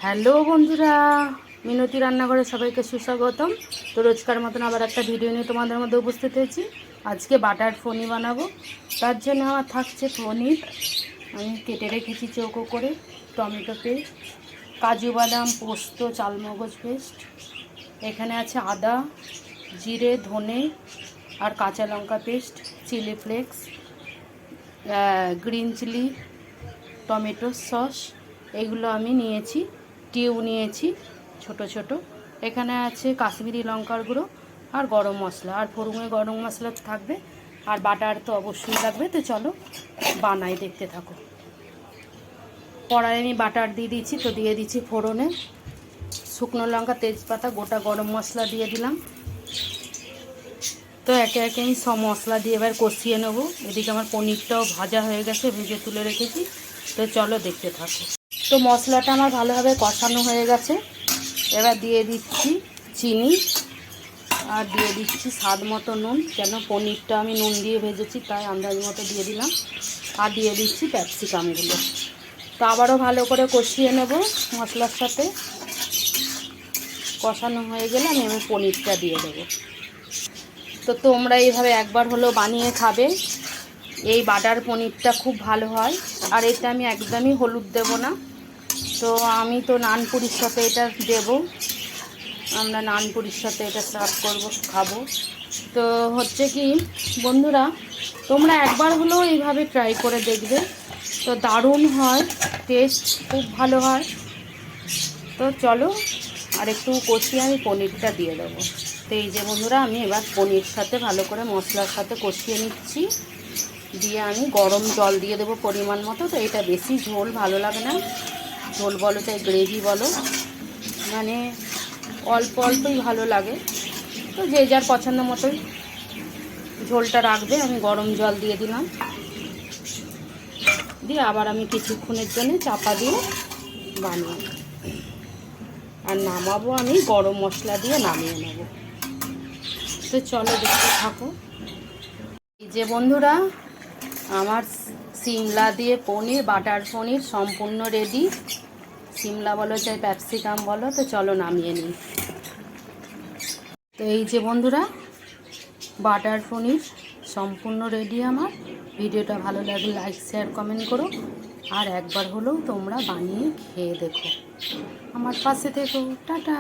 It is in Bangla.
হ্যালো বন্ধুরা, মিনতি রান্নাঘরে সবাইকে সুস্বাগতম। তো রোজকার মতন আবার একটা ভিডিও নিয়ে তোমাদের মধ্যে উপস্থিত হয়েছি। আজকে বাটার ফনি বানাবো। তার জন্য আমার থাকছে পনির, আমি কেটে রেখেছি চৌকো করে, টমেটো পেস্ট, কাজু বাদাম, পোস্ত, চালমগজ পেস্ট, এখানে আছে আদা, জিরে, ধনে আর কাঁচা লঙ্কা paste, chilli flakes, green chilli, tomato sauce, এগুলো আমি নিয়েছি। টিউ নিয়েছি ছোট ছোট। এখানে আছে কাশ্মীরি লঙ্কার গুঁড়ো আর গরম মশলা, আর ফোড়নে গরম মশলা থাকবে, আর বাটার তো অবশ্যই লাগবে। তো চলো বানাই, দেখতে থাকো। কড়াই আমি বাটার দিয়ে দিচ্ছি, তো দিয়ে দিচ্ছি ফোড়নে শুকনো লঙ্কা, তেজপাতা, গোটা গরম মশলা দিয়ে দিলাম। তো একে একে আমি সব মশলা দিয়ে এবার কষিয়ে নেবো। এদিকে আমার পনিরটাও ভাজা হয়ে গেছে, ভেজে তুলে রেখেছি। তো চলো দেখতে থাকো। তো মশলাটা আমার ভালোভাবে কষানো হয়ে গেছে। এবার দিয়ে দিচ্ছি চিনি আর দিয়ে দিচ্ছি স্বাদ মতো নুন, কেন পনিরটা আমি নুন দিয়ে ভেজেছি তাই আন্দাজ মতো দিয়ে দিলাম। আর দিয়ে দিচ্ছি ক্যাপসিকামগুলো। তো আবারও ভালো করে কষিয়ে নেব মশলার সাথে। কষানো হয়ে গেলে আমি এবার পনিরটা দিয়ে দেবো। তো তোমরা এইভাবে একবার হলেও বানিয়ে খাবে। এই বাটার পনিরটা খুব ভালো হয়। আর এটা আমি একদমই হলুদ দেব না। তো আমি তো নানপুরির সাথে এটা দেব, আমরা নানপুরির সাথে এটা সার্ভ করবো, খাবো। তো হচ্ছে কি বন্ধুরা, তোমরা একবার হলেও এইভাবে ট্রাই করে দেখবে। তো দারুণ হয়, টেস্ট খুব ভালো হয়। তো চলো আর একটু কষিয়ে আমি পনিরটা দিয়ে দেবো। তো এই যে বন্ধুরা, আমি এবার পনির সাথে ভালো করে মশলার সাথে কষিয়ে নিচ্ছি। দিয়ে আমি গরম জল দিয়ে দেবো পরিমাণ মতো। তো এটা বেশি ঝোল ভালো লাগে না, ঝোল বলো চাই গ্রেভি বলো, মানে অল্প অল্পই ভালো লাগে। তো যে যার পছন্দ মতোই ঝোলটা রাখবে। আমি গরম জল দিয়ে দিলাম, দিয়ে আবার আমি কিছুক্ষণের জন্য চাপা দিয়ে বানিয়ে আর নামাবো। আমি গরম মশলা দিয়ে নামিয়ে নেব। তো চলো দেখতে থাকো। এই যে বন্ধুরা, আমার সিমলা দিয়ে পনির, বাটার পনির সম্পূর্ণ রেডি। সিমলা বলো চাই ক্যাপসিকাম বলো। তো চলো নামিয়ে নিই। তো এই যে বন্ধুরা, বাটার পনির সম্পূর্ণ রেডি আমার। ভিডিওটা ভালো লাগলে লাইক, শেয়ার, কমেন্ট করো। আর একবার হলেও তোমরা বানিয়ে খেয়ে দেখো। আমার পাশে থেকো। টাটা।